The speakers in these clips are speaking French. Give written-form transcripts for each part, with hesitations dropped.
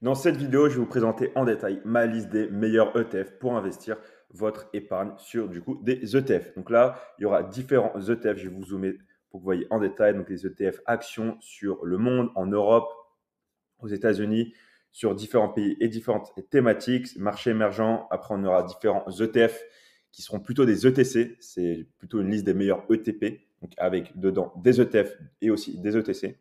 Dans cette vidéo, je vais vous présenter en détail ma liste des meilleurs ETF pour investir votre épargne sur du coup des ETF. Donc là, il y aura différents ETF. Je vais vous zoomer pour que vous voyez en détail. Donc les ETF actions sur le monde, en Europe, aux États-Unis, sur différents pays et différentes thématiques, marché émergent. Après, on aura différents ETF qui seront plutôt des ETC. C'est plutôt une liste des meilleurs ETP, donc avec dedans des ETF et aussi des ETC.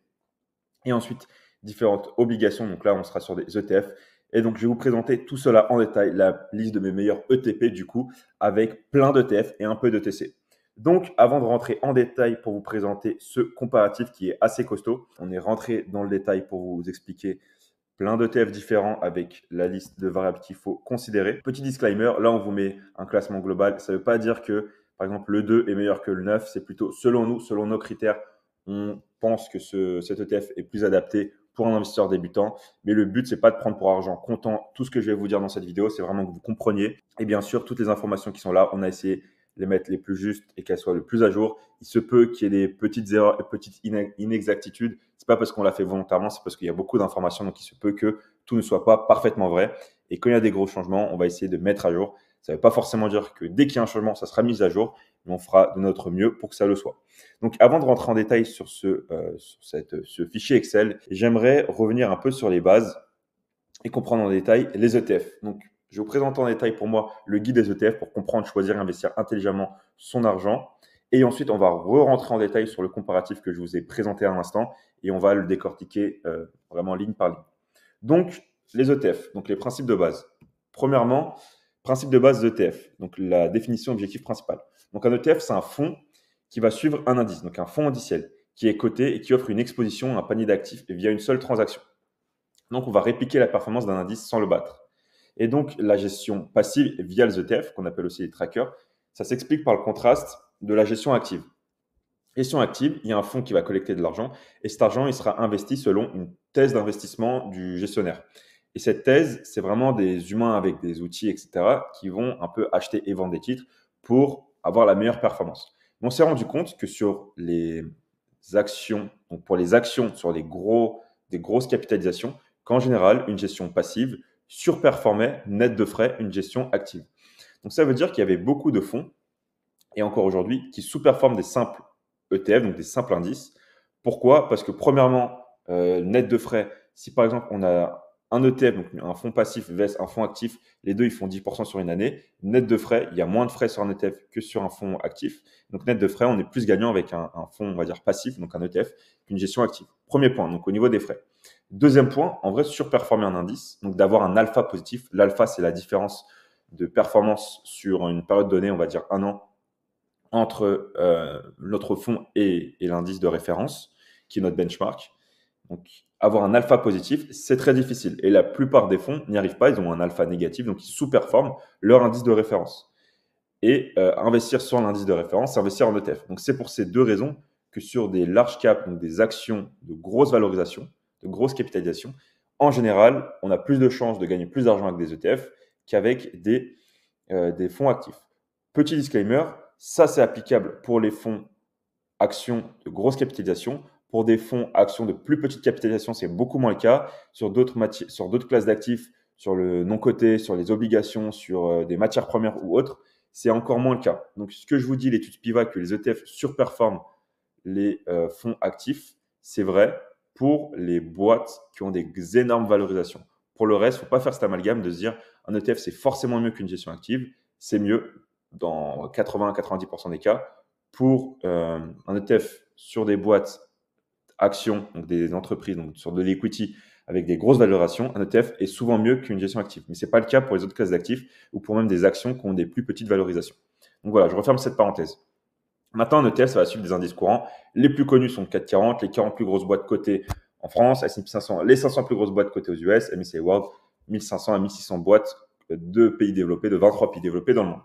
Et ensuite, différentes obligations. Donc là, on sera sur des ETF. Et donc, je vais vous présenter tout cela en détail, la liste de mes meilleurs ETP, du coup, avec plein d'ETF et un peu d'ETC. Donc, avant de rentrer en détail pour vous présenter ce comparatif qui est assez costaud, on est rentré dans le détail pour vous expliquer plein d'ETF différents avec la liste de variables qu'il faut considérer. Petit disclaimer, là, on vous met un classement global. Ça ne veut pas dire que, par exemple, le 2 est meilleur que le 9. C'est plutôt, selon nous, selon nos critères, on pense que cet ETF est plus adapté pour un investisseur débutant. Mais le but, c'est pas de prendre pour argent comptant tout ce que je vais vous dire dans cette vidéo. C'est vraiment que vous compreniez. Et bien sûr, toutes les informations qui sont là, on a essayé de les mettre les plus justes et qu'elles soient le plus à jour. Il se peut qu'il y ait des petites erreurs et petites inexactitudes. C'est pas parce qu'on l'a fait volontairement, c'est parce qu'il y a beaucoup d'informations, donc il se peut que tout ne soit pas parfaitement vrai. Et quand il y a des gros changements, on va essayer de mettre à jour. Ça ne veut pas forcément dire que dès qu'il y a un changement, ça sera mis à jour, mais on fera de notre mieux pour que ça le soit. Donc, avant de rentrer en détail sur ce fichier Excel, j'aimerais revenir un peu sur les bases et comprendre en détail les ETF. Donc, je vais vous présenter en détail pour moi le guide des ETF pour comprendre, choisir et investir intelligemment son argent. Et ensuite, on va re-rentrer en détail sur le comparatif que je vous ai présenté à l'instant et on va le décortiquer vraiment ligne par ligne. Donc, les ETF, donc les principes de base. Premièrement, principe de base d'ETF, donc la définition objectif principal. Donc, un ETF, c'est un fonds qui va suivre un indice, donc un fonds indiciel qui est coté et qui offre une exposition à un panier d'actifs via une seule transaction. Donc, on va répliquer la performance d'un indice sans le battre. Et donc, la gestion passive via les ETF, qu'on appelle aussi les trackers, ça s'explique par le contraste de la gestion active. Gestion active, il y a un fonds qui va collecter de l'argent et cet argent, il sera investi selon une thèse d'investissement du gestionnaire. Et cette thèse, c'est vraiment des humains avec des outils, etc., qui vont un peu acheter et vendre des titres pour avoir la meilleure performance. Mais on s'est rendu compte que sur les actions, donc pour les actions sur des grosses capitalisations, qu'en général, une gestion passive surperformait net de frais une gestion active. Donc ça veut dire qu'il y avait beaucoup de fonds, et encore aujourd'hui, qui sous-performent des simples ETF, donc des simples indices. Pourquoi? Parce que premièrement, net de frais, si par exemple on a un ETF, donc un fonds passif vs un fonds actif, les deux ils font 10% sur une année. Net de frais, il y a moins de frais sur un ETF que sur un fonds actif. Donc net de frais, on est plus gagnant avec un fonds, on va dire passif, donc un ETF, qu'une gestion active. Premier point, donc au niveau des frais. Deuxième point, en vrai, surperformer un indice, donc d'avoir un alpha positif. L'alpha, c'est la différence de performance sur une période donnée, on va dire un an, entre notre fonds et l'indice de référence, qui est notre benchmark. Donc, avoir un alpha positif, c'est très difficile. Et la plupart des fonds n'y arrivent pas. Ils ont un alpha négatif, donc ils sous-performent leur indice de référence. Et investir sur l'indice de référence, c'est investir en ETF. Donc, c'est pour ces deux raisons que sur des large caps, donc des actions de grosse valorisation, de grosse capitalisation, en général, on a plus de chances de gagner plus d'argent avec des ETF qu'avec des fonds actifs. Petit disclaimer, ça c'est applicable pour les fonds actions de grosse capitalisation. Pour des fonds actions de plus petite capitalisation, c'est beaucoup moins le cas. Sur d'autres classes d'actifs, sur le non coté, sur les obligations, sur des matières premières ou autres, c'est encore moins le cas. Donc, ce que je vous dis, l'étude Spiva, que les ETF surperforment les fonds actifs, c'est vrai pour les boîtes qui ont des énormes valorisations. Pour le reste, il ne faut pas faire cet amalgame de se dire un ETF, c'est forcément mieux qu'une gestion active. C'est mieux dans 80-90% des cas. Pour un ETF sur des boîtes actions, donc des entreprises, donc sur de l'equity avec des grosses valorations, un ETF est souvent mieux qu'une gestion active. Mais ce n'est pas le cas pour les autres classes d'actifs ou pour même des actions qui ont des plus petites valorisations. Donc voilà, je referme cette parenthèse. Maintenant, un ETF, ça va suivre des indices courants. Les plus connus sont le CAC 40, les 40 plus grosses boîtes cotées en France, S&P 500, les 500 plus grosses boîtes cotées aux US, MSCI World, 1500 à 1600 boîtes de pays développés, de 23 pays développés dans le monde.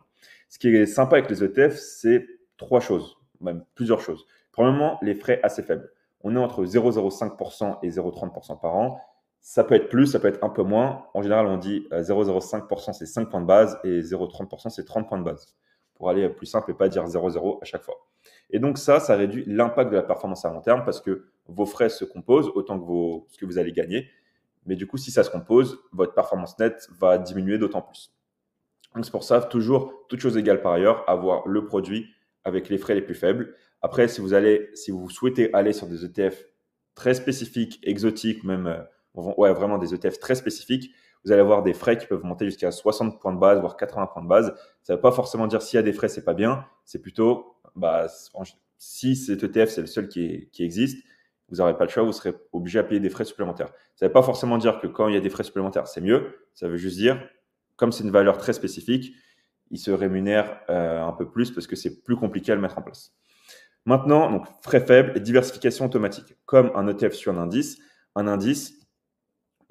Ce qui est sympa avec les ETF, c'est trois choses, même plusieurs choses. Premièrement, les frais assez faibles. On est entre 0,05% et 0,30% par an. Ça peut être plus, ça peut être un peu moins. En général, on dit 0,05% c'est 5 points de base et 0,30% c'est 30 points de base. Pour aller plus simple et pas dire 0,0 à chaque fois. Et donc ça réduit l'impact de la performance à long terme parce que vos frais se composent autant que ce que vous allez gagner. Mais du coup, si ça se compose, votre performance nette va diminuer d'autant plus. Donc c'est pour ça, toujours, toutes choses égales par ailleurs, avoir le produit avec les frais les plus faibles. Après, si vous souhaitez aller sur des ETF très spécifiques, exotiques, même ouais, vraiment des ETF très spécifiques, vous allez avoir des frais qui peuvent monter jusqu'à 60 points de base, voire 80 points de base. Ça ne veut pas forcément dire s'il y a des frais, c'est pas bien. C'est plutôt, si cet ETF, c'est le seul qui existe, vous n'aurez pas le choix, vous serez obligé à payer des frais supplémentaires. Ça ne veut pas forcément dire que quand il y a des frais supplémentaires, c'est mieux. Ça veut juste dire, comme c'est une valeur très spécifique, il se rémunère un peu plus parce que c'est plus compliqué à le mettre en place. Maintenant, donc frais faibles et diversification automatique. Comme un ETF sur un indice,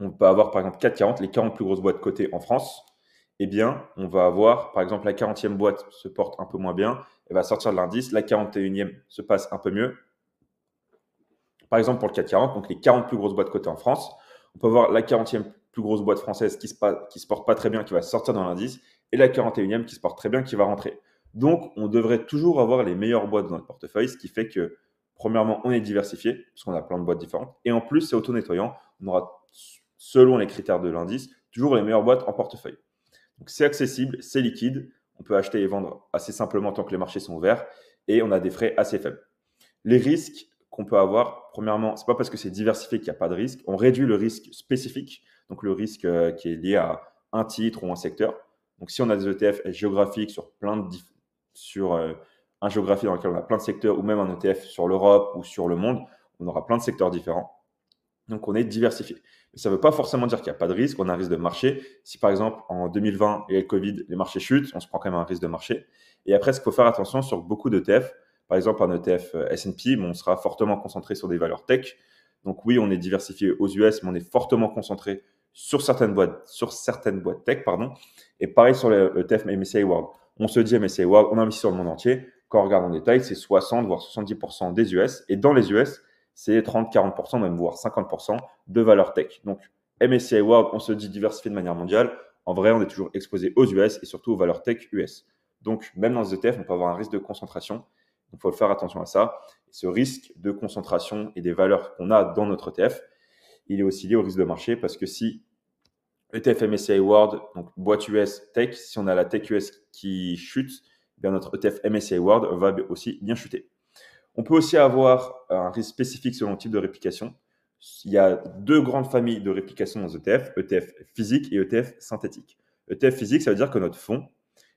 on peut avoir par exemple 440, les 40 plus grosses boîtes cotées en France. Eh bien, on va avoir, par exemple, la 40e boîte se porte un peu moins bien, elle va sortir de l'indice, la 41e se passe un peu mieux. Par exemple, pour le CAC 40, donc les 40 plus grosses boîtes cotées en France, on peut avoir la 40e plus grosse boîte française qui se porte pas très bien, qui va sortir dans l'indice, et la 41e qui se porte très bien, qui va rentrer. Donc, on devrait toujours avoir les meilleures boîtes dans notre portefeuille, ce qui fait que, premièrement, on est diversifié, parce qu'on a plein de boîtes différentes, et en plus, c'est auto-nettoyant. On aura, selon les critères de l'indice, toujours les meilleures boîtes en portefeuille. Donc, c'est accessible, c'est liquide, on peut acheter et vendre assez simplement tant que les marchés sont ouverts, et on a des frais assez faibles. Les risques qu'on peut avoir, premièrement, ce n'est pas parce que c'est diversifié qu'il n'y a pas de risque. On réduit le risque spécifique, donc le risque qui est lié à un titre ou un secteur. Donc, si on a des ETF géographiques sur un géographie dans lequel on a plein de secteurs, ou même un ETF sur l'Europe ou sur le monde, on aura plein de secteurs différents. Donc, on est diversifié. Mais ça ne veut pas forcément dire qu'il n'y a pas de risque. On a un risque de marché. Si, par exemple, en 2020, il y a le Covid, les marchés chutent, on se prend quand même un risque de marché. Et après, ce qu'il faut faire attention sur beaucoup d'ETF, par exemple, un ETF S&P, on sera fortement concentré sur des valeurs tech. Donc oui, on est diversifié aux US, mais on est fortement concentré sur certaines boîtes tech, pardon. Et pareil sur le ETF MSCI World. On se dit MSCI World, on investit sur le monde entier. Quand on regarde en détail, c'est 60 voire 70% des US. Et dans les US, c'est 30-40%, même voire 50% de valeurs tech. Donc MSCI World, on se dit diversifié de manière mondiale. En vrai, on est toujours exposé aux US et surtout aux valeurs tech US. Donc même dans les ETF, on peut avoir un risque de concentration. Il faut faire attention à ça. Et ce risque de concentration et des valeurs qu'on a dans notre ETF, il est aussi lié au risque de marché parce que si ETF MSCI World, donc boîte US Tech, si on a la Tech US qui chute, eh bien notre ETF MSCI World va aussi bien chuter. On peut aussi avoir un risque spécifique selon le type de réplication. Il y a deux grandes familles de réplication dans ETF, ETF physique et ETF synthétique. ETF physique, ça veut dire que notre fonds,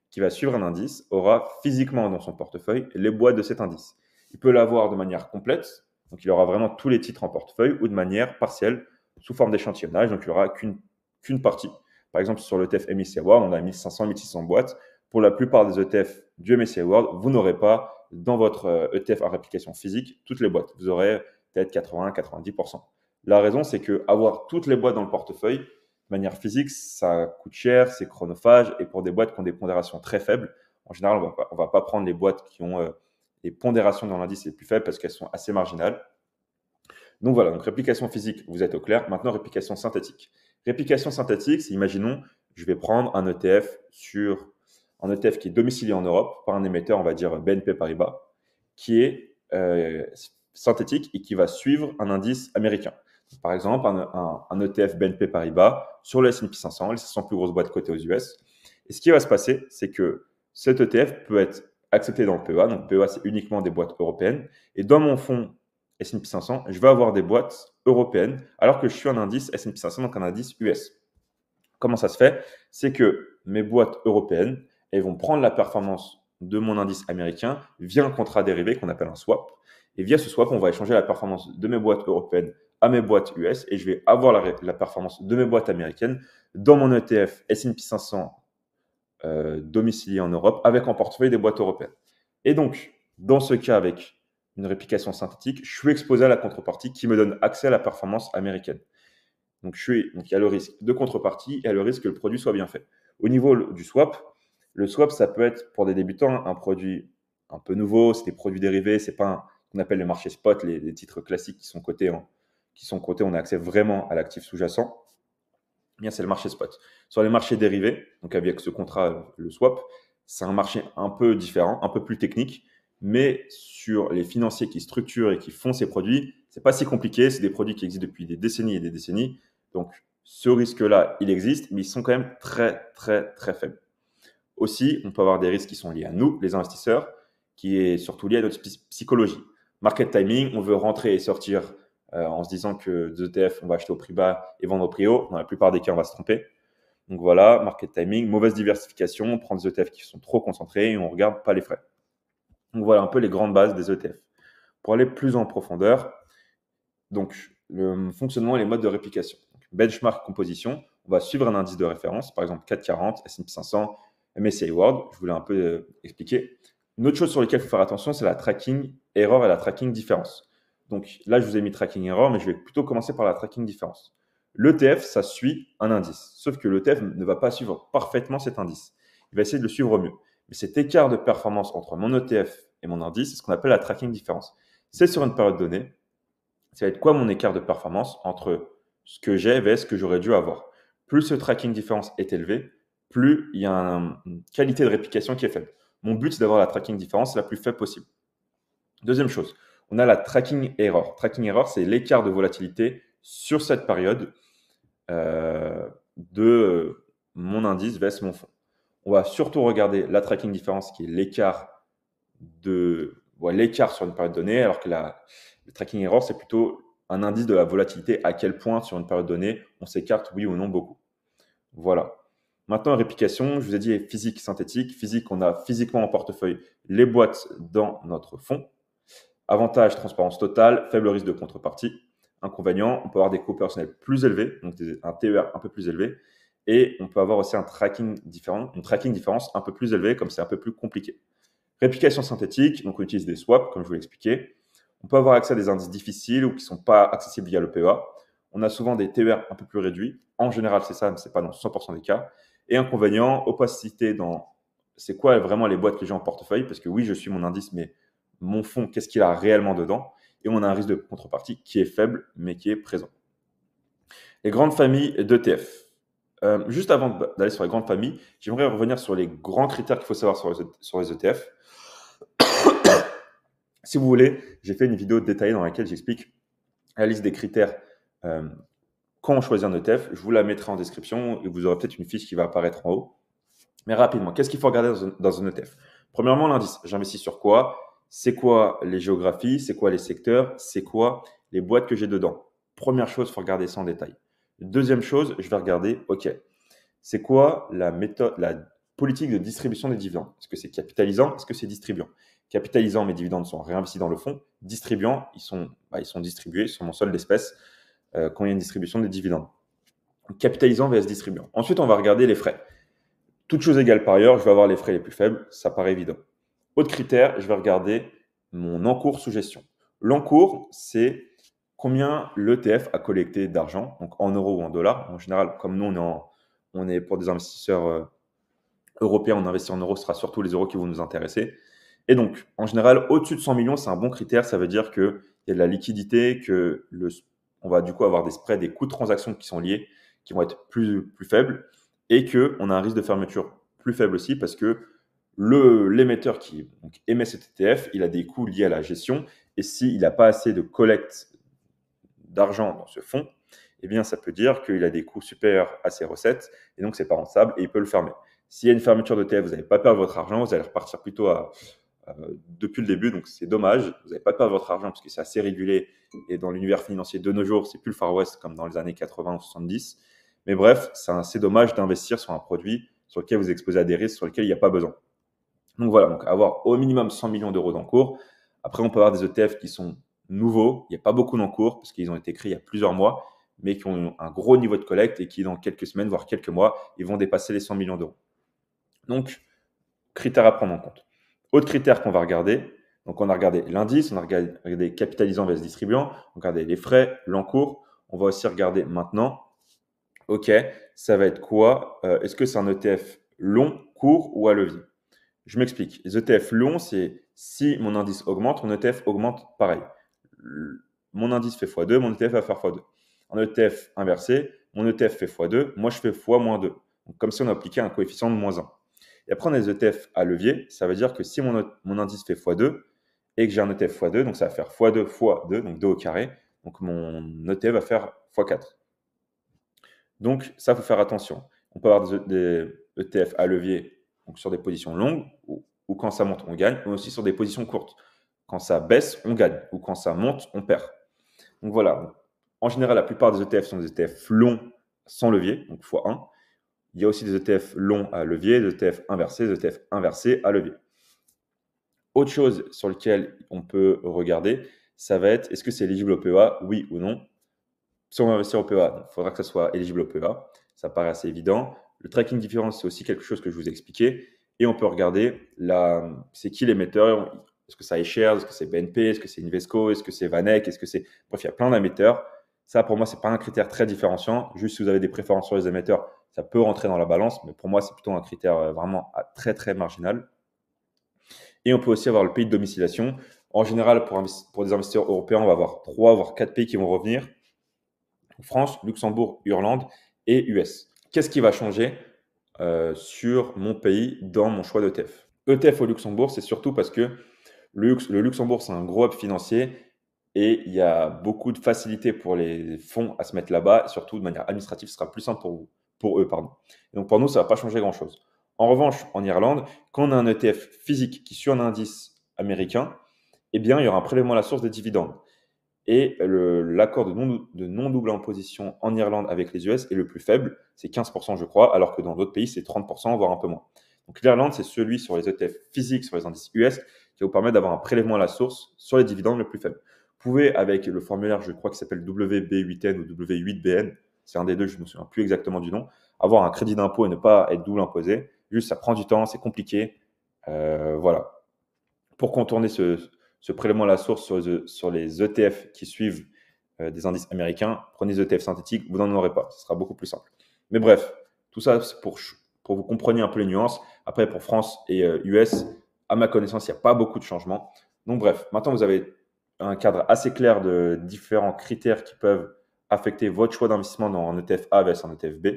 qui va suivre un indice aura physiquement dans son portefeuille les boîtes de cet indice. Il peut l'avoir de manière complète, donc il aura vraiment tous les titres en portefeuille, ou de manière partielle, sous forme d'échantillonnage, donc il n'y aura qu'une partie. Par exemple, sur l'ETF MSCI World, on a 1500-1600 boîtes. Pour la plupart des ETF du MSCI World, vous n'aurez pas dans votre ETF à réplication physique toutes les boîtes. Vous aurez peut-être 80-90%. La raison, c'est que avoir toutes les boîtes dans le portefeuille, de manière physique, ça coûte cher, c'est chronophage, et pour des boîtes qui ont des pondérations très faibles, en général, on va pas prendre les boîtes qui ont les pondérations dans l'indice les plus faibles parce qu'elles sont assez marginales. Donc voilà, donc réplication physique, vous êtes au clair. Maintenant, réplication synthétique. Réplication synthétique, c'est, imaginons, je vais prendre un ETF qui est domicilié en Europe par un émetteur, on va dire BNP Paribas, qui est synthétique et qui va suivre un indice américain. Par exemple, un ETF BNP Paribas sur le S&P 500, les 500 plus grosses boîtes cotées aux US. Et ce qui va se passer, c'est que cet ETF peut être accepté dans le PEA. Donc, PEA, c'est uniquement des boîtes européennes. Et dans mon fonds S&P 500, je vais avoir des boîtes européennes, alors que je suis un indice S&P 500, donc un indice US. Comment ça se fait? C'est que mes boîtes européennes, elles vont prendre la performance de mon indice américain via un contrat dérivé qu'on appelle un swap. Et via ce swap, on va échanger la performance de mes boîtes européennes à mes boîtes US et je vais avoir la performance de mes boîtes américaines dans mon ETF S&P 500 domicilié en Europe avec en portefeuille des boîtes européennes. Et donc, dans ce cas, avec une réplication synthétique, je suis exposé à la contrepartie qui me donne accès à la performance américaine. Donc, il y a le risque de contrepartie et il y a le risque que le produit soit bien fait. Au niveau du swap, le swap, ça peut être pour des débutants un produit un peu nouveau, c'est des produits dérivés, c'est pas ce qu'on appelle le marché spot, les titres classiques qui sont cotés, on a accès vraiment à l'actif sous-jacent. Bien, c'est le marché spot. Sur les marchés dérivés, donc avec ce contrat, le swap, c'est un marché un peu différent, un peu plus technique, mais sur les financiers qui structurent et qui font ces produits, c'est pas si compliqué, c'est des produits qui existent depuis des décennies et des décennies. Donc, Ce risque-là, il existe, mais ils sont quand même très, très, très faibles. Aussi, on peut avoir des risques qui sont liés à nous, les investisseurs, qui est surtout lié à notre psychologie. Market timing, on veut rentrer et sortir en se disant que des ETF, on va acheter au prix bas et vendre au prix haut. Dans la plupart des cas, on va se tromper. Donc voilà, market timing, mauvaise diversification, on prend des ETF qui sont trop concentrés et on ne regarde pas les frais. Donc voilà un peu les grandes bases des ETF. Pour aller plus en profondeur, donc le fonctionnement et les modes de réplication. Donc, benchmark composition, on va suivre un indice de référence, par exemple CAC 40, S&P 500, MSCI World. Je voulais un peu expliquer. Une autre chose sur laquelle il faut faire attention, c'est la tracking error et la tracking différence. Donc là, je vous ai mis tracking error, mais je vais plutôt commencer par la tracking différence. L'ETF, ça suit un indice, sauf que l'ETF ne va pas suivre parfaitement cet indice. Il va essayer de le suivre au mieux. Mais cet écart de performance entre mon ETF et mon indice, c'est ce qu'on appelle la tracking différence. C'est sur une période donnée. Ça va être quoi mon écart de performance entre ce que j'ai et ce que j'aurais dû avoir. Plus ce tracking différence est élevé, plus il y a une qualité de réplication qui est faible. Mon but, c'est d'avoir la tracking différence la plus faible possible. Deuxième chose, on a la tracking error. Tracking error, c'est l'écart de volatilité sur cette période de mon indice vs mon fonds. On va surtout regarder la tracking différence qui est l'écart l'écart sur une période donnée, alors que le tracking error, c'est plutôt un indice de la volatilité, à quel point sur une période donnée, on s'écarte, oui ou non, beaucoup. Voilà. Maintenant, réplication, je vous ai dit physique synthétique. Physique, on a physiquement en portefeuille les boîtes dans notre fonds. Avantage, transparence totale, faible risque de contrepartie. Inconvénient, on peut avoir des coûts personnels plus élevés, donc un TER un peu plus élevé. Et on peut avoir aussi un tracking différent, une tracking différence un peu plus élevée, comme c'est un peu plus compliqué. Réplication synthétique, donc on utilise des swaps, comme je vous l'ai expliqué. On peut avoir accès à des indices difficiles ou qui ne sont pas accessibles via le PEA. On a souvent des TER un peu plus réduits. En général, c'est ça, mais ce n'est pas dans 100% des cas. Et inconvénient, opacité dans c'est quoi vraiment les boîtes que j'ai en portefeuille, parce que oui, je suis mon indice, mais mon fonds, qu'est-ce qu'il a réellement dedans? Et on a un risque de contrepartie qui est faible, mais qui est présent. Les grandes familles d'ETF. Juste avant d'aller sur les grandes familles, j'aimerais revenir sur les grands critères qu'il faut savoir sur les ETF. Si vous voulez, j'ai fait une vidéo détaillée dans laquelle j'explique la liste des critères quand on choisit un ETF. Je vous la mettrai en description et vous aurez peut-être une fiche qui va apparaître en haut. Mais rapidement, qu'est-ce qu'il faut regarder dans un ETF? Premièrement, l'indice. J'investis sur quoi? C'est quoi les géographies? C'est quoi les secteurs? C'est quoi les boîtes que j'ai dedans? Première chose, il faut regarder ça en détail. Deuxième chose, je vais regarder, OK, c'est quoi la méthode, la politique de distribution des dividendes? Est-ce que c'est capitalisant? Est-ce que c'est distribuant? Capitalisant, mes dividendes sont réinvestis dans le fonds. Distribuant, ils sont distribués sur mon solde d'espèces quand il y a une distribution des dividendes. Capitalisant vs distribuant. Ensuite, on va regarder les frais. Toutes choses égales par ailleurs, je vais avoir les frais les plus faibles, ça paraît évident. Autre critère, je vais regarder mon encours sous gestion. L'encours, c'est combien l'ETF a collecté d'argent, donc en euros ou en dollars. En général, comme nous, on est pour des investisseurs européens, on investit en euros, ce sera surtout les euros qui vont nous intéresser. Et donc, en général, au-dessus de 100 millions, c'est un bon critère. Ça veut dire qu'il y a de la liquidité, on va du coup avoir des spreads, des coûts de transaction qui sont liés, qui vont être plus faibles, et qu'on a un risque de fermeture plus faible aussi parce que l'émetteur qui émet cet ETF, il a des coûts liés à la gestion. Et s'il n'a pas assez de collecte d'argent dans ce fonds, eh bien, ça peut dire qu'il a des coûts supérieurs à ses recettes, et donc c'est pas rentable, et il peut le fermer. S'il y a une fermeture d'ETF, vous n'allez pas perdre votre argent, vous allez repartir plutôt depuis le début, donc c'est dommage. Vous n'allez pas perdre votre argent parce que c'est assez régulé, et dans l'univers financier de nos jours, c'est plus le Far West comme dans les années 80 ou 70. Mais bref, c'est assez dommage d'investir sur un produit sur lequel vous exposez à des risques sur lesquels il n'y a pas besoin. Donc voilà, donc avoir au minimum 100 millions d'euros d'encours. Après, on peut avoir des ETF qui sont nouveaux, il n'y a pas beaucoup d'encours parce qu'ils ont été créés il y a plusieurs mois, mais qui ont un gros niveau de collecte et qui, dans quelques semaines, voire quelques mois, ils vont dépasser les 100 millions d'euros. Donc, critères à prendre en compte. Autre critère qu'on va regarder, donc on a regardé l'indice, on a regardé capitalisant vs distribuant, on a regardé les frais, l'encours. On va aussi regarder maintenant, OK, ça va être quoi? Est-ce que c'est un ETF long, court ou à levier? Je m'explique. Les ETF longs, c'est si mon indice augmente, mon ETF augmente pareil. Mon indice fait x2, mon ETF va faire x2. En ETF inversé, mon ETF fait x2, moi je fais x-2. Donc, comme si on appliquait un coefficient de -1. Et après, on a les ETF à levier. Ça veut dire que si mon indice fait x2 et que j'ai un ETF x2, donc ça va faire x2 x2, donc 2 au carré. Donc mon ETF va faire x4. Donc, ça, il faut faire attention. On peut avoir des ETF à levier donc sur des positions longues, ou quand ça monte, on gagne, mais aussi sur des positions courtes. Quand ça baisse, on gagne, ou quand ça monte, on perd. Donc voilà, en général, la plupart des ETF sont des ETF longs sans levier, donc x1. Il y a aussi des ETF longs à levier, des ETF inversés, des ETF inversés à levier. Autre chose sur lequel on peut regarder, ça va être est-ce que c'est éligible au PEA, oui ou non. Si on veut investir au PEA, il faudra que ça soit éligible au PEA. Ça paraît assez évident. Le tracking différence, c'est aussi quelque chose que je vous ai expliqué. Et on peut regarder c'est qui l'émetteur. Est-ce que c'est iShares, est-ce que c'est BNP, est-ce que c'est Invesco, est-ce que c'est Vanek, est-ce que c'est... Bref, il y a plein d'émetteurs. Ça, pour moi, ce n'est pas un critère très différenciant. Juste si vous avez des préférences sur les émetteurs, ça peut rentrer dans la balance. Mais pour moi, c'est plutôt un critère vraiment très, très marginal. Et on peut aussi avoir le pays de domiciliation. En général, pour des investisseurs européens, on va avoir 3 voire 4 pays qui vont revenir. France, Luxembourg, Irlande et US. Qu'est-ce qui va changer sur mon pays dans mon choix d'ETF? ETF au Luxembourg, c'est surtout parce que le Luxembourg, c'est un gros hub financier et il y a beaucoup de facilité pour les fonds à se mettre là-bas. Surtout de manière administrative, ce sera plus simple pour eux. Et donc pour nous, ça ne va pas changer grand-chose. En revanche, en Irlande, quand on a un ETF physique qui suit un indice américain, eh bien, il y aura un prélèvement à la source des dividendes. Et l'accord de non-double imposition en Irlande avec les US est le plus faible, c'est 15% je crois, alors que dans d'autres pays c'est 30%, voire un peu moins. Donc l'Irlande, c'est celui sur les ETF physiques, sur les indices US, qui va vous permettre d'avoir un prélèvement à la source sur les dividendes le plus faible. Vous pouvez, avec le formulaire, je crois qui s'appelle WB8N ou W8BN, c'est un des deux, je ne me souviens plus exactement du nom, avoir un crédit d'impôt et ne pas être double imposé. Juste, ça prend du temps, c'est compliqué. Voilà. Pour contourner ce prélèvement à la source sur les ETF qui suivent des indices américains, prenez des ETF synthétiques, vous n'en aurez pas. Ce sera beaucoup plus simple. Mais bref, tout ça, c'est pour que vous compreniez un peu les nuances. Après, pour France et US, à ma connaissance, il n'y a pas beaucoup de changements. Donc bref, maintenant, vous avez un cadre assez clair de différents critères qui peuvent affecter votre choix d'investissement dans un ETF A versus un ETF B.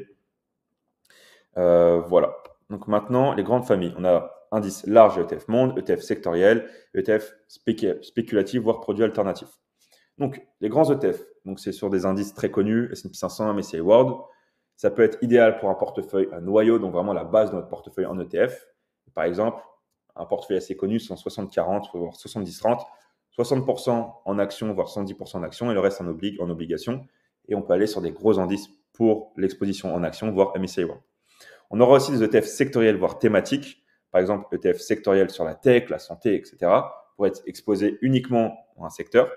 Voilà. Donc maintenant, les grandes familles. On a indice large ETF monde, ETF sectoriel, ETF spéculatif, voire produits alternatifs. Donc, les grands ETF, donc c'est sur des indices très connus, S&P 500, MSCI World. Ça peut être idéal pour un portefeuille, un noyau, donc vraiment la base de notre portefeuille en ETF. Par exemple, un portefeuille assez connu, c'est en 60-40, voire 70-30, 60% en actions, voire 110% en actions, et le reste en obligations. Et on peut aller sur des gros indices pour l'exposition en actions, voire MSCI World. On aura aussi des ETF sectoriels, voire thématiques. Par exemple, ETF sectoriel sur la tech, la santé, etc. pour être exposé uniquement à un secteur.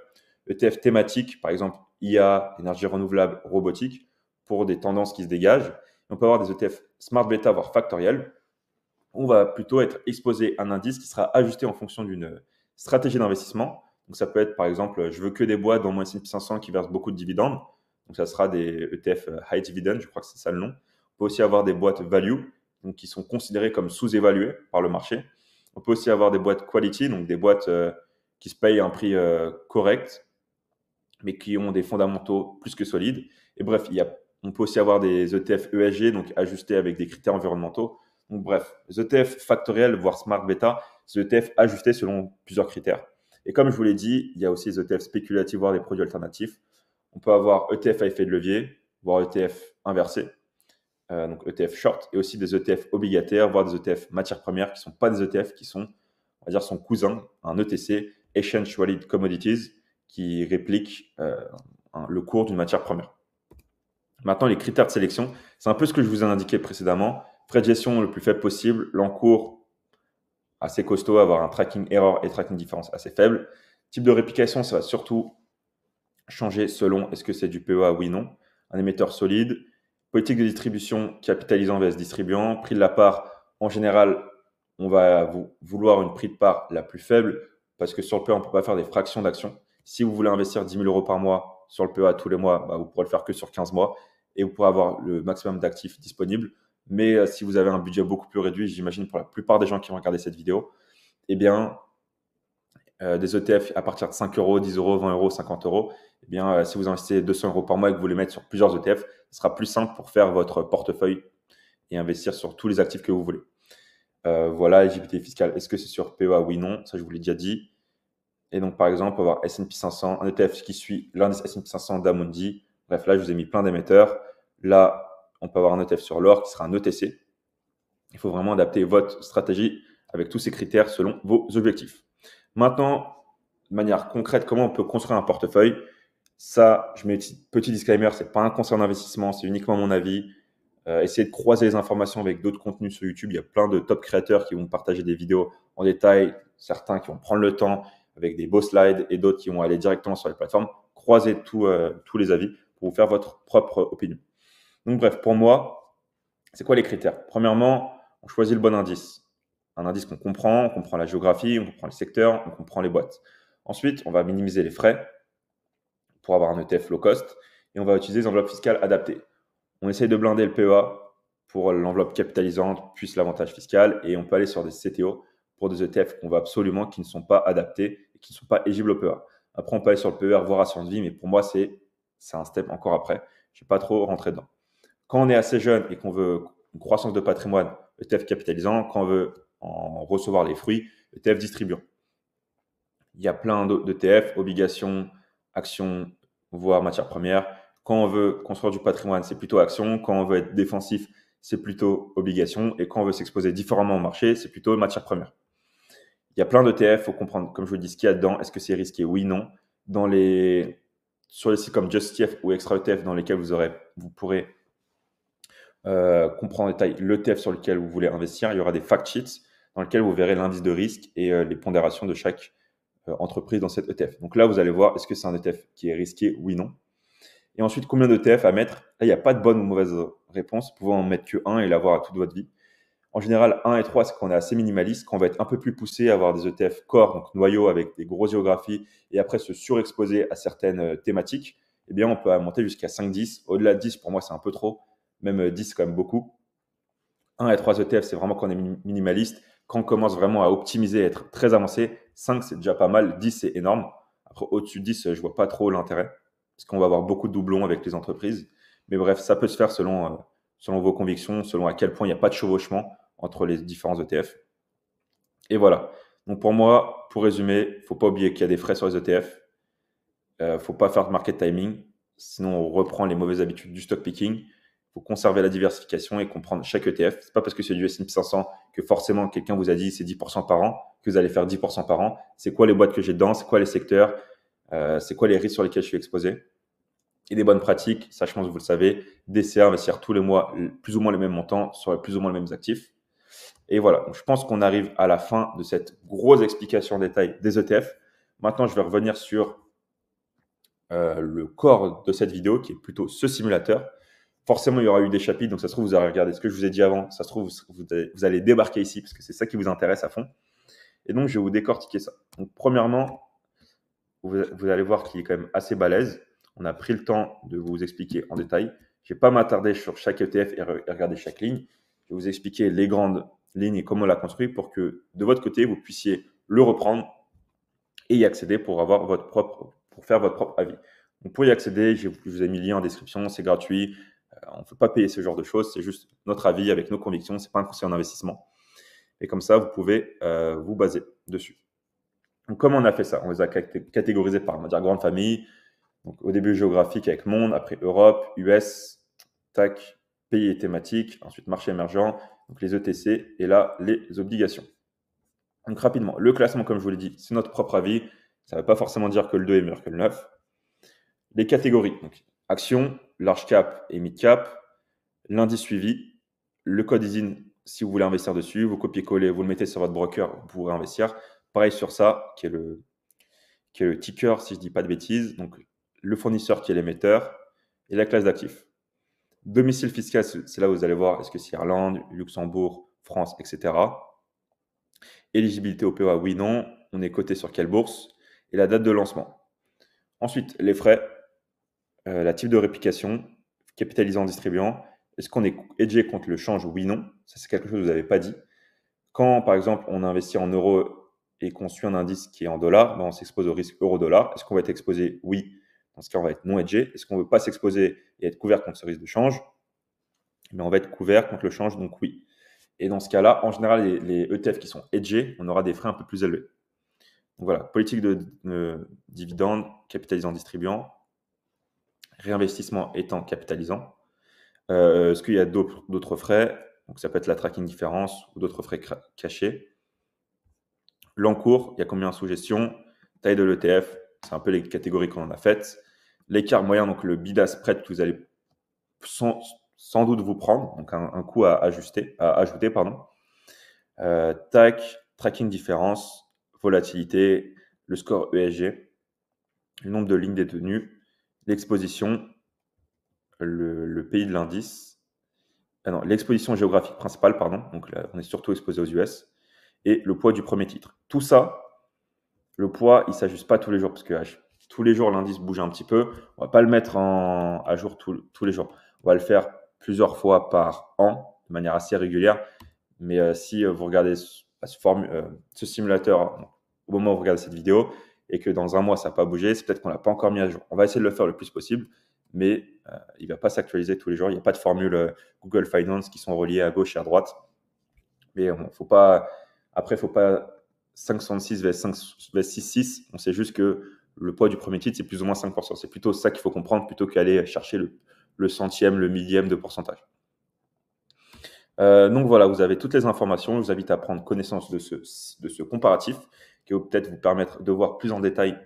ETF thématiques, par exemple IA, énergie renouvelable, robotique, pour des tendances qui se dégagent. Et on peut avoir des ETF smart beta, voire factoriels. On va plutôt être exposé à un indice qui sera ajusté en fonction d'une stratégie d'investissement. Donc ça peut être, par exemple, je veux que des boîtes dans mon S&P 500 qui versent beaucoup de dividendes. Donc ça sera des ETF high dividend, je crois que c'est ça le nom. On peut aussi avoir des boîtes value, donc qui sont considérées comme sous-évaluées par le marché. On peut aussi avoir des boîtes quality, donc des boîtes qui se payent un prix correct, mais qui ont des fondamentaux plus que solides. Et bref, on peut aussi avoir des ETF ESG, donc ajustés avec des critères environnementaux. Donc bref, les ETF factoriels, voire smart beta, c'est des ETF ajustés selon plusieurs critères. Et comme je vous l'ai dit, il y a aussi les ETF spéculatifs, voire des produits alternatifs. On peut avoir ETF à effet de levier, voire ETF inversé, donc ETF short, et aussi des ETF obligataires, voire des ETF matières premières, qui ne sont pas des ETF, qui sont, on va dire, son cousin, un ETC, Exchange Traded Commodities, qui réplique le cours d'une matière première. Maintenant, les critères de sélection, c'est un peu ce que je vous ai indiqué précédemment. Frais de gestion le plus faible possible, l'encours assez costaud, avoir un tracking error et tracking différence assez faible. Type de réplication, ça va surtout changer selon est-ce que c'est du PEA, oui, non. Un émetteur solide. Politique de distribution capitalisant vs distribuant. Prix de la part, en général, on va vouloir une prix de part la plus faible parce que sur le PEA, on ne peut pas faire des fractions d'actions. Si vous voulez investir 10 000 euros par mois sur le PEA tous les mois, vous pourrez le faire que sur 15 mois et vous pourrez avoir le maximum d'actifs disponibles. Mais si vous avez un budget beaucoup plus réduit, j'imagine pour la plupart des gens qui vont regarder cette vidéo, eh bien, des ETF à partir de 5 euros, 10 euros, 20 euros, 50 euros, eh bien, si vous investissez 200 euros par mois et que vous voulez mettre sur plusieurs ETF, ce sera plus simple pour faire votre portefeuille et investir sur tous les actifs que vous voulez. Voilà, éligibilité fiscale. Est-ce que c'est sur PEA? Oui, non. Ça, je vous l'ai déjà dit. Et donc, par exemple, on va avoir S&P 500, un ETF qui suit l'indice S&P 500 d'Amundi. Bref, là, je vous ai mis plein d'émetteurs. Là, on peut avoir un ETF sur l'or qui sera un ETC. Il faut vraiment adapter votre stratégie avec tous ces critères selon vos objectifs. Maintenant, de manière concrète, comment on peut construire un portefeuille? Ça, je mets un petit disclaimer, ce n'est pas un conseil d'investissement, c'est uniquement mon avis. Essayez de croiser les informations avec d'autres contenus sur YouTube. Il y a plein de top créateurs qui vont partager des vidéos en détail, certains qui vont prendre le temps avec des beaux slides et d'autres qui vont aller directement sur les plateformes. Croisez tous les avis pour vous faire votre propre opinion. Donc bref, pour moi, c'est quoi les critères? Premièrement, on choisit le bon indice. Un indice qu'on comprend, on comprend la géographie, on comprend le secteur, on comprend les boîtes. Ensuite, on va minimiser les frais pour avoir un ETF low cost et on va utiliser des enveloppes fiscales adaptées. On essaye de blinder le PEA pour l'enveloppe capitalisante, plus l'avantage fiscal, et on peut aller sur des CTO pour des ETF qu'on veut absolument, qui ne sont pas adaptés et qui ne sont pas éligibles au PEA. Après, on peut aller sur le PER, voire assurance vie, mais pour moi, c'est un step encore après. Je ne vais pas trop rentrer dedans. Quand on est assez jeune et qu'on veut une croissance de patrimoine, ETF capitalisant. Quand on veut en recevoir les fruits, ETF distribuant. Il y a plein d'ETF, obligations, actions, voire matières premières. Quand on veut construire du patrimoine, c'est plutôt actions. Quand on veut être défensif, c'est plutôt obligations. Et quand on veut s'exposer différemment au marché, c'est plutôt matières premières. Il y a plein d'ETF, il faut comprendre, comme je vous dis, ce qu'il y a dedans. Est-ce que c'est risqué? Oui, non. Sur les sites comme JustETF ou Extra ETF, dans lesquels vous pourrez comprendre en détail l'ETF sur lequel vous voulez investir, il y aura des fact sheets dans lesquels vous verrez l'indice de risque et les pondérations de chaque entreprise dans cet ETF. Donc là, vous allez voir, est-ce que c'est un ETF qui est risqué? Oui, non. Et ensuite, combien d'ETF à mettre? Là, il n'y a pas de bonne ou mauvaise réponse. Vous pouvez en mettre que un et l'avoir à toute votre vie. En général, 1 et 3, c'est qu'on est assez minimaliste. Quand on va être un peu plus poussé à avoir des ETF core, donc noyaux avec des grosses géographies, et après se surexposer à certaines thématiques, eh bien, on peut monter jusqu'à 5-10. Au-delà de 10, pour moi, c'est un peu trop. Même 10, c'est quand même beaucoup. 1 et 3 ETF, c'est vraiment quand on est minimaliste. Quand on commence vraiment à optimiser, à être très avancé, 5, c'est déjà pas mal. 10, c'est énorme. Après, au-dessus de 10, je ne vois pas trop l'intérêt parce qu'on va avoir beaucoup de doublons avec les entreprises. Mais bref, ça peut se faire selon vos convictions, selon à quel point il n'y a pas de chevauchement entre les différents ETF. Et voilà. Donc pour moi, pour résumer, il ne faut pas oublier qu'il y a des frais sur les ETF. Il ne faut pas faire de market timing. Sinon, on reprend les mauvaises habitudes du stock picking. Il faut conserver la diversification et comprendre chaque ETF. Ce n'est pas parce que c'est du S&P 500 que forcément quelqu'un vous a dit c'est 10% par an que vous allez faire 10% par an. C'est quoi les boîtes que j'ai dedans? C'est quoi les secteurs? C'est quoi les risques sur lesquels je suis exposé? Et des bonnes pratiques, ça je pense que vous le savez, DCA, investir tous les mois plus ou moins les mêmes montants sur plus ou moins les mêmes actifs. Et voilà, donc je pense qu'on arrive à la fin de cette grosse explication en détail des ETF. Maintenant, je vais revenir sur le corps de cette vidéo qui est plutôt ce simulateur. Forcément, il y aura eu des chapitres, donc ça se trouve, vous avez regardé ce que je vous ai dit avant. Ça se trouve, vous allez débarquer ici parce que c'est ça qui vous intéresse à fond. Et donc, je vais vous décortiquer ça. Donc, premièrement, vous allez voir qu'il est quand même assez balèze. On a pris le temps de vous expliquer en détail. Je ne vais pas m'attarder sur chaque ETF et regarder chaque ligne. Je vais vous expliquer les grandes lignes et comment on l'a construit pour que de votre côté, vous puissiez le reprendre et y accéder pour faire votre propre avis. Donc pour y accéder, je vous ai mis le lien en description, c'est gratuit. On ne peut pas payer ce genre de choses, c'est juste notre avis avec nos convictions, ce n'est pas un conseil en investissement. Et comme ça, vous pouvez vous baser dessus. Donc comment on a fait ça? On les a catégorisés par, on va dire, grande famille. Donc au début géographique avec monde, après Europe, US, TAC, pays et thématiques, ensuite marché émergent, donc les ETC et là les obligations. Donc rapidement, le classement, comme je vous l'ai dit, c'est notre propre avis. Ça ne veut pas forcément dire que le 2 est meilleur que le 9. Les catégories, donc action, large cap et mid cap, l'indice suivi, le code ISIN, si vous voulez investir dessus, vous copiez-coller, vous le mettez sur votre broker, vous pourrez investir. Pareil sur ça, qui est le ticker, si je ne dis pas de bêtises, donc le fournisseur qui est l'émetteur et la classe d'actifs. Domicile fiscal, c'est là où vous allez voir, est-ce que c'est Irlande, Luxembourg, France, etc. Éligibilité au PEA, oui, non. On est coté sur quelle bourse et la date de lancement. Ensuite, les frais, la type de réplication, capitalisant, distribuant. Est-ce qu'on est hedgé contre le change? Oui, non. Ça, c'est quelque chose que vous n'avez pas dit. Quand, par exemple, on investit en euros et qu'on suit un indice qui est en dollars, ben on s'expose au risque euro-dollar. Est-ce qu'on va être exposé? Oui. Dans ce cas, on va être non hedgé. Est-ce qu'on ne veut pas s'exposer et être couvert contre ce risque de change? Mais on va être couvert contre le change, donc oui. Et dans ce cas-là, en général, les ETF qui sont hedgés, on aura des frais un peu plus élevés. Donc voilà, politique de dividende, capitalisant, distribuant, réinvestissement étant capitalisant, Est-ce qu'il y a d'autres frais? Donc, ça peut être la tracking différence ou d'autres frais cachés. L'encours, il y a combien sous gestion? Taille de l'ETF, c'est un peu les catégories qu'on en a faites. L'écart moyen, donc le bid spread que vous allez sans doute vous prendre, donc un coût à ajouter. Pardon. Tracking différence, volatilité, le score ESG, le nombre de lignes détenues, l'exposition, le pays de l'indice, l'exposition géographique principale, pardon, donc là, on est surtout exposé aux US, et le poids du premier titre. Tout ça, le poids, il ne s'ajuste pas tous les jours, parce que tous les jours, l'indice bouge un petit peu. On ne va pas le mettre à jour tous les jours. On va le faire plusieurs fois par an, de manière assez régulière. Mais si vous regardez ce simulateur au moment où vous regardez cette vidéo et que dans un mois, ça n'a pas bougé, c'est peut-être qu'on ne l'a pas encore mis à jour. On va essayer de le faire le plus possible, mais il ne va pas s'actualiser tous les jours. Il n'y a pas de formule Google Finance qui sont reliées à gauche et à droite. Mais faut pas, après, il ne faut pas 5,66 vs 6,6. On sait juste que le poids du premier titre, c'est plus ou moins 5%. C'est plutôt ça qu'il faut comprendre plutôt qu'aller chercher le centième, le millième de pourcentage. Donc voilà, vous avez toutes les informations. Je vous invite à prendre connaissance de ce comparatif qui va peut-être vous permettre de voir plus en détail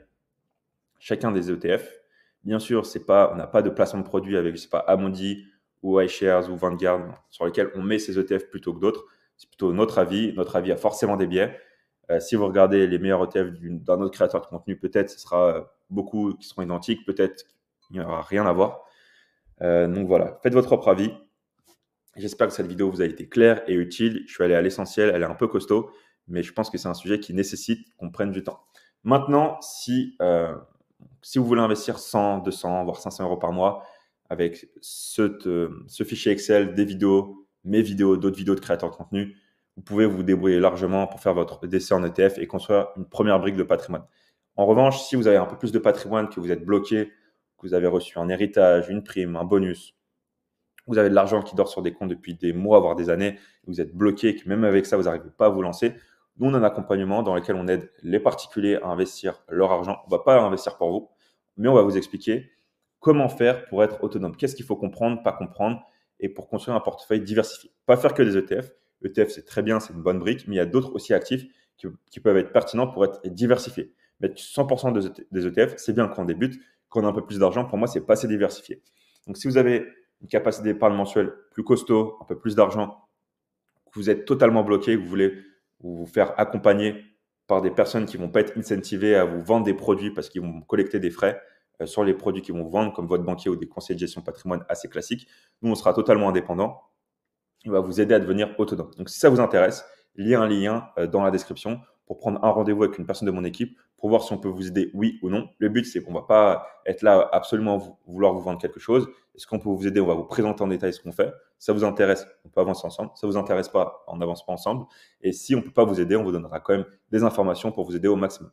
chacun des ETF. Bien sûr, on n'a pas de placement de produits avec, je sais pas, Amundi ou iShares ou Vanguard sur lesquels on met ces ETF plutôt que d'autres. C'est plutôt notre avis. Notre avis a forcément des biais. Si vous regardez les meilleurs ETF d'un autre créateur de contenu, peut-être ce sera beaucoup qui seront identiques, peut-être qu'il n'y aura rien à voir. Donc voilà, faites votre propre avis. J'espère que cette vidéo vous a été claire et utile. Je suis allé à l'essentiel, elle est un peu costaud, mais je pense que c'est un sujet qui nécessite qu'on prenne du temps. Maintenant, si vous voulez investir 100, 200, voire 500 euros par mois avec ce fichier Excel, des vidéos, mes vidéos, d'autres vidéos de créateurs de contenu, vous pouvez vous débrouiller largement pour faire votre décès en ETF et construire une première brique de patrimoine. En revanche, si vous avez un peu plus de patrimoine, que vous êtes bloqué, que vous avez reçu un héritage, une prime, un bonus, vous avez de l'argent qui dort sur des comptes depuis des mois, voire des années, vous êtes bloqué, que même avec ça, vous n'arrivez pas à vous lancer. Nous, on a un accompagnement dans lequel on aide les particuliers à investir leur argent. On ne va pas investir pour vous, mais on va vous expliquer comment faire pour être autonome. Qu'est-ce qu'il faut comprendre, pas comprendre, et pour construire un portefeuille diversifié. Pas faire que des ETF. ETF, c'est très bien, c'est une bonne brique, mais il y a d'autres aussi actifs qui peuvent être pertinents pour être diversifiés. Mettre 100% des ETF, c'est bien quand on débute. Quand on a un peu plus d'argent, pour moi, c'est pas assez diversifié. Donc, si vous avez une capacité d'épargne mensuelle plus costaud, un peu plus d'argent, que vous êtes totalement bloqué, que vous voulez vous faire accompagner par des personnes qui ne vont pas être incentivées à vous vendre des produits parce qu'ils vont collecter des frais sur les produits qu'ils vont vous vendre, comme votre banquier ou des conseillers de gestion patrimoine assez classiques. Nous, on sera totalement indépendant. On va vous aider à devenir autonome. Donc, si ça vous intéresse, il y a un lien dans la description pour prendre un rendez-vous avec une personne de mon équipe pour voir si on peut vous aider, oui ou non. Le but, c'est qu'on ne va pas être là absolument vouloir vous vendre quelque chose. Est-ce qu'on peut vous aider? On va vous présenter en détail ce qu'on fait. Si ça vous intéresse, on peut avancer ensemble. Si ça ne vous intéresse pas, on n'avance pas ensemble. Et si on ne peut pas vous aider, on vous donnera quand même des informations pour vous aider au maximum.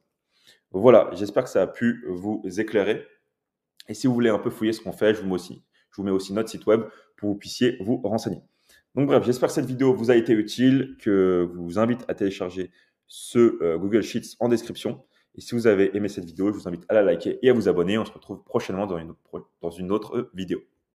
Voilà, j'espère que ça a pu vous éclairer. Et si vous voulez un peu fouiller ce qu'on fait, je vous mets aussi notre site web pour que vous puissiez vous renseigner. Donc bref, j'espère que cette vidéo vous a été utile, que je vous invite à télécharger ce Google Sheets en description. Et si vous avez aimé cette vidéo, je vous invite à la liker et à vous abonner. On se retrouve prochainement dans une autre vidéo.